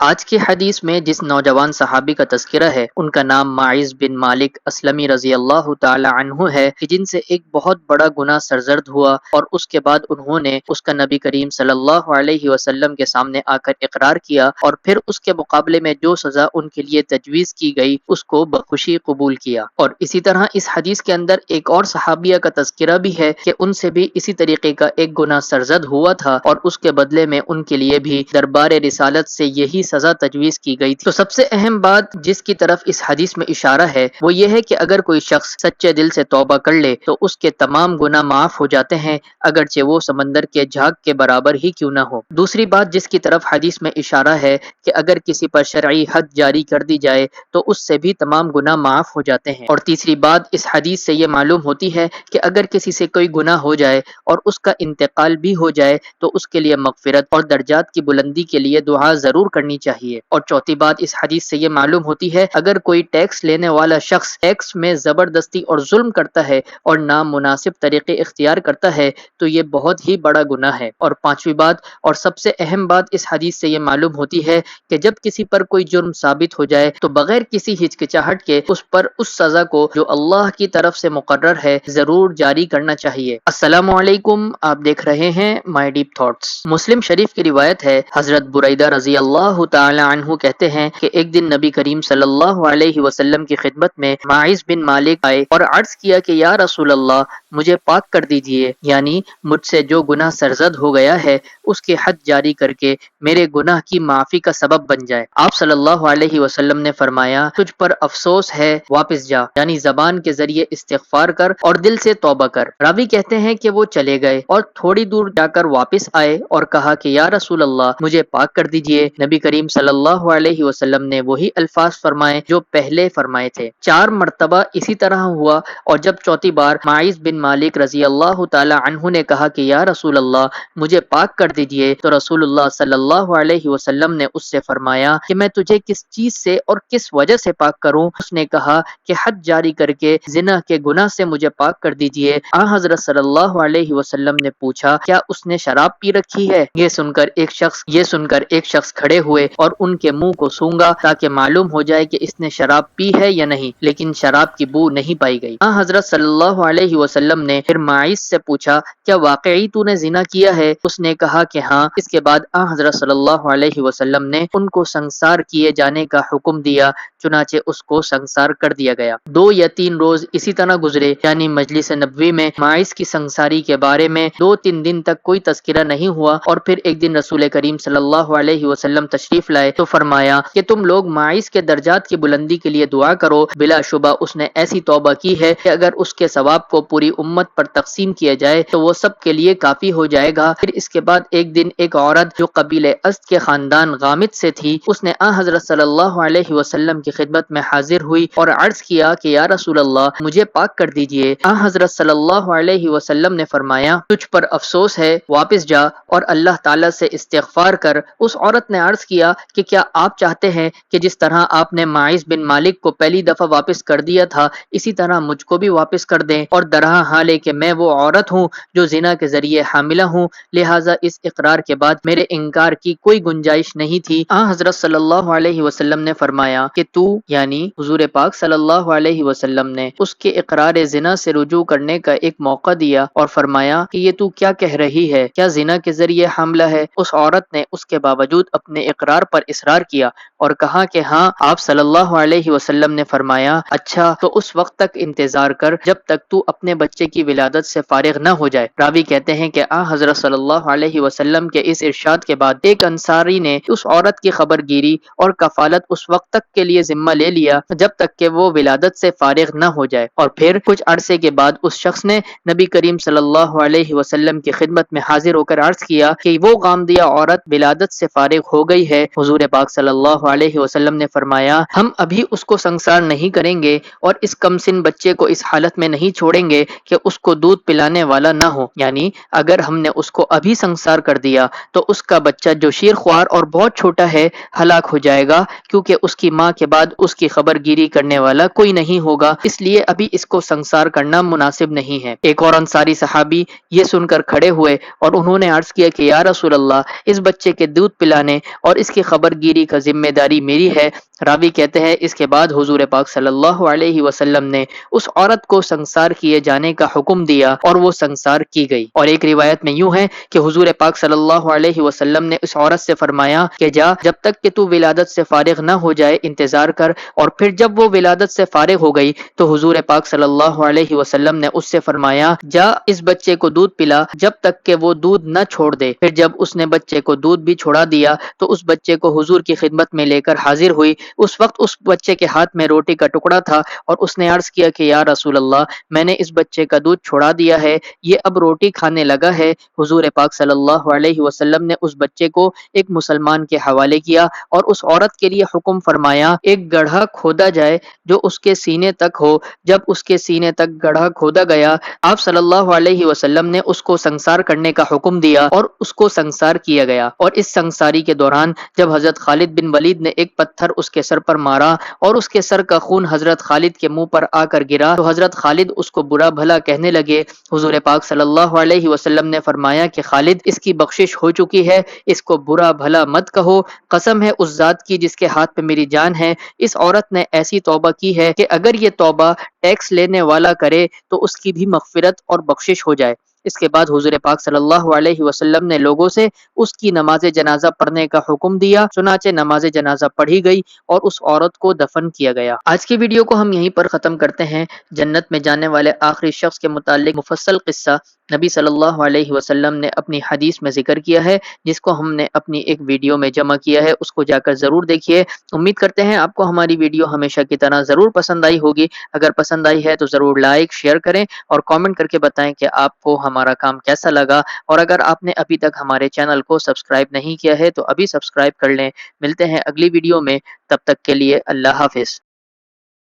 آج کی حدیث میں جس نوجوان صحابی کا تذکرہ ہے ان کا نام معاذ بن مالک اسلمی رضی اللہ تعالی عنہ ہے کہ جن سے ایک بہت بڑا گناہ سرزد ہوا اور اس کے بعد انہوں نے اس کا نبی کریم صلی اللہ علیہ وسلم کے سامنے آ کر اقرار کیا اور پھر اس کے مقابلے میں جو سزا ان کے لیے تجویز کی گئی اس کو بخوشی قبول کیا۔ اور اسی طرح اس حدیث کے اندر ایک اور صحابیہ کا تذکرہ بھی ہے کہ ان سے بھی اسی طریقے کا ایک گناہ سرزد ہوا تھا اور اس کے بدلے میں ان کے لیے بھی دربار رسالت سے یہی سزا تجویز کی گئی تھی۔ تو سب سے اہم بات جس کی طرف اس حدیث میں اشارہ ہے وہ یہ ہے کہ اگر کوئی شخص سچے دل سے توبہ کر لے تو اس کے تمام گناہ معاف ہو جاتے ہیں، اگرچہ وہ سمندر کے جھاگ کے برابر ہی کیوں نہ ہو۔ دوسری بات جس کی طرف حدیث میں اشارہ ہے کہ اگر کسی پر شرعی حد جاری کر دی جائے تو اس سے بھی تمام گناہ معاف ہو جاتے ہیں۔ اور تیسری بات اس حدیث سے یہ معلوم ہوتی ہے کہ اگر کسی سے کوئی گناہ ہو جائے اور اس کا انتقال بھی ہو جائے تو اس کے لیے مغفرت اور درجات کی بلندی کے لیے دعا ضرور کرنی چاہیے۔ اور چوتھی بات اس حدیث سے یہ معلوم ہوتی ہے اگر کوئی ٹیکس لینے والا شخص ٹیکس میں زبردستی اور ظلم کرتا ہے اور نامناسب طریقے اختیار کرتا ہے تو یہ بہت ہی بڑا گناہ ہے۔ اور پانچویں بات اور سب سے اہم بات اس حدیث سے یہ معلوم ہوتی ہے کہ جب کسی پر کوئی جرم ثابت ہو جائے تو بغیر کسی ہچکچاہٹ کے اس پر اس سزا کو جو اللہ کی طرف سے مقرر ہے ضرور جاری کرنا چاہیے۔ السلام علیکم، آپ دیکھ رہے ہیں مائی ڈیپ تھاٹس۔ مسلم شریف کی روایت ہے، حضرت بریدہ رضی اللہ تعالی عنہ کہتے ہیں کہ ایک دن نبی کریم صلی اللہ علیہ وسلم کی خدمت میں معاذ بن مالک آئے اور عرض کیا کہ یا رسول اللہ مجھے پاک کر دیجئے، یعنی مجھ سے جو گناہ سرزد ہو گیا ہے اس کے حد جاری کر کے میرے گناہ کی معافی کا سبب بن جائے۔ آپ صلی اللہ علیہ وسلم نے فرمایا تجھ پر افسوس ہے، واپس جا، یعنی زبان کے ذریعے استغفار کر اور دل سے توبہ کر۔ راوی کہتے ہیں کہ وہ چلے گئے اور تھوڑی دور جا کر واپس آئے اور کہا کہ یا رسول اللہ مجھے پاک کر دیجئے۔ نبی کریم صلی اللہ علیہ وسلم نے وہی الفاظ فرمائے جو پہلے فرمائے تھے۔ 4 مرتبہ اسی طرح ہوا اور جب چوتھی بار معاذ بن مالک رضی اللہ تعالی عنہ نے کہا کہ یا رسول اللہ مجھے پاک کر دیجئے تو رسول اللہ صلی اللہ علیہ وسلم نے اس سے فرمایا کہ میں تجھے کس چیز سے اور کس وجہ سے پاک کروں؟ اس نے کہا کہ حد جاری کر کے زنا کے گناہ سے مجھے پاک کر دیجئے۔ حضرت صلی اللہ علیہ وسلم نے پوچھا کیا اس نے شراب پی رکھی ہے؟ یہ سن کر ایک شخص کھڑے ہوئے اور ان کے منہ کو سونگا تاکہ معلوم ہو جائے کہ اس نے شراب پی ہے یا نہیں، لیکن شراب کی بو نہیں پائی گئی۔ حضرت صلی اللہ علیہ وسلم نے پھر معاذ سے پوچھا کیا واقعی تو نے زنا کیا ہے؟ اس نے کہا کہ ہاں۔ اس کے بعد حضرت صلی اللہ علیہ وسلم نے ان کو سنسار کیے جانے کا حکم دیا، چنانچہ اس کو سنسار کر دیا گیا۔ 2 یا 3 روز اسی طرح گزرے، یعنی مجلس نبوی میں معاذ کی سنساری کے بارے میں 2-3 دن تک کوئی تذکرہ نہیں ہوا، اور پھر ایک دن رسول کریم صلی اللہ علیہ وسلم تشریف لائے تو فرمایا کہ تم لوگ معاذ کے درجات کی بلندی کے لیے دعا کرو، بلا شبہ اس نے ایسی توبہ کی ہے کہ اگر اس کے ثواب کو پوری امت پر تقسیم کیا جائے تو وہ سب کے لیے کافی ہو جائے گا۔ پھر اس کے بعد ایک دن ایک عورت جو قبیلہ اسد کے خاندان غامد سے تھی، اس نے حضرت صلی اللہ علیہ وسلم کی خدمت میں حاضر ہوئی اور عرض کیا کہ یا رسول اللہ مجھے پاک کر دیجئے۔ حضرت صلی اللہ علیہ وسلم نے فرمایا تجھ پر افسوس ہے، واپس جا اور اللہ تعالی سے استغفار کر۔ اس عورت نے عرض کیا کہ کیا آپ چاہتے ہیں کہ جس طرح آپ نے معاذ بن مالک کو پہلی دفعہ واپس کر دیا تھا اسی طرح مجھ کو بھی واپس کر دیں؟ اور درہا حال ہے کہ میں وہ عورت ہوں جو زنا کے ذریعے حاملہ ہوں، لہٰذا اس اقرار کے بعد میرے انکار کی کوئی گنجائش نہیں تھی۔ حضرت صلی اللہ علیہ وسلم نے فرمایا کہ تو، یعنی حضور پاک صلی اللہ علیہ وسلم نے اس کے اقرار زنا سے رجوع کرنے کا ایک موقع دیا اور فرمایا کہ یہ تو کیا کہہ رہی ہے، کیا زنا کے ذریعے حاملہ ہے؟ اس عورت نے اس کے باوجود اپنے اقرار پر اصرار کیا اور کہا کہ ہاں۔ آپ صلی اللہ علیہ وسلم نے فرمایا اچھا تو اس وقت تک انتظار کر جب تک تو اپنے بچے کی ولادت سے فارغ نہ ہو جائے۔ راوی کہتے ہیں کہ حضرت صلی اللہ علیہ وسلم کے اس ارشاد کے بعد ایک انصاری نے اس عورت کی خبر گیری اور کفالت اس وقت تک کے لیے ذمہ لے لیا جب تک کہ وہ ولادت سے فارغ نہ ہو جائے، اور پھر کچھ عرصے کے بعد اس شخص نے نبی کریم صلی اللہ علیہ وسلم کی خدمت میں حاضر ہو کر عرض کیا کہ وہ غامدیہ عورت ولادت سے فارغ ہو گئی ہے۔ حضور پاک صلی اللہ علیہ وسلم نے فرمایا ہم ابھی اس کو سنسار نہیں کریں گے اور اس کم سن بچے کو اس حالت میں نہیں چھوڑیں گے کہ اس کو دودھ پلانے والا نہ ہو، یعنی اگر ہم نے اس کو ابھی سنسار کر دیا تو اس کا بچہ جو شیر خوار اور بہت چھوٹا ہے ہلاک ہو جائے گا، کیونکہ اس کی ماں کے بعد اس کی خبر گیری کرنے والا کوئی نہیں ہوگا، اس لیے ابھی اس کو سنسار کرنا مناسب نہیں ہے۔ ایک اور انصاری صحابی یہ سن کر کھڑے ہوئے اور انہوں نے عرض کیا کہ یا رسول اللہ، اس بچے کے دودھ پلانے اور اس کی خبر گیری کا ذمہ داری میری ہے۔ راوی کہتے ہیں اس کے بعد حضور پاک صلی اللہ علیہ وسلم نے اس عورت کو سنسار کیے جانے کا حکم دیا اور وہ سنسار کی گئی۔ اور ایک روایت میں یوں ہے کہ حضور پاک صلی اللہ علیہ وسلم نے اس عورت سے فرمایا کہ جا، جب تک کہ تو ولادت سے فارغ نہ ہو جائے انتظار کر، اور پھر جب وہ ولادت سے فارغ ہو گئی تو حضور پاک صلی اللہ علیہ وسلم نے اس سے فرمایا جا اس بچے کو دودھ پلا جب تک کہ وہ دودھ نہ چھوڑ دے۔ پھر جب اس نے بچے کو دودھ بھی چھوڑا دیا تو اس بچے کو حضور کی خدمت میں لے کر حاضر ہوئی۔ اس وقت اس بچے کے ہاتھ میں روٹی کا ٹکڑا تھا اور اس نے عرض کیا کہ یا رسول اللہ، میں نے اس بچے کا دودھ چھوڑا دیا ہے، یہ اب روٹی کھانے لگا ہے۔ حضور پاک صلی اللہ علیہ وسلم نے اس بچے کو ایک مسلمان کے حوالے کیا اور اس عورت کے لیے حکم فرمایا ایک گڑھا کھودا جائے جو اس کے سینے تک ہو۔ جب اس کے سینے تک گڑھا کھودا گیا، آپ صلی اللہ علیہ وسلم نے اس کو سنسار کرنے کا حکم دیا اور اس کو سنسار کیا گیا۔ اور اس سنساری کے دوران جب حضرت خالد بن ولید نے ایک پتھر اس کے سر پر مارا اور اس کے سر کا خون حضرت خالد کے منہ پر آ کر گرا تو حضرت خالد اس کو برا بھلا کہنے لگے۔ حضور پاک صلی اللہ علیہ وسلم نے فرمایا کہ خالد، اس کی بخشش ہو چکی ہے، اس کو برا بھلا مت کہو، قسم ہے اس ذات کی جس کے ہاتھ پہ میری جان ہے، اس عورت نے ایسی توبہ کی ہے کہ اگر یہ توبہ ٹیکس لینے والا کرے تو اس کی بھی مغفرت اور بخشش ہو جائے۔ اس کے بعد حضور پاک صلی اللہ علیہ وسلم نے لوگوں سے اس کی نماز جنازہ پڑھنے کا حکم دیا، چنانچہ نماز جنازہ پڑھی گئی اور اس عورت کو دفن کیا گیا۔ آج کی ویڈیو کو ہم یہیں پر ختم کرتے ہیں۔ جنت میں جانے والے آخری شخص کے متعلق مفصل قصہ نبی صلی اللہ علیہ وسلم نے اپنی حدیث میں ذکر کیا ہے، جس کو ہم نے اپنی ایک ویڈیو میں جمع کیا ہے، اس کو جا کر ضرور دیکھیے۔ امید کرتے ہیں آپ کو ہماری ویڈیو ہمیشہ کی طرح ضرور پسند آئی ہوگی۔ اگر پسند آئی ہے تو ضرور لائک شیئر کریں اور کامنٹ کر کے بتائیں کہ آپ کو ہمارا کام کیسا لگا، اور اگر آپ نے ابھی تک ہمارے چینل کو سبسکرائب نہیں کیا ہے تو ابھی سبسکرائب کر لیں۔ ملتے ہیں اگلی ویڈیو میں، تب تک کے لیے اللہ حافظ۔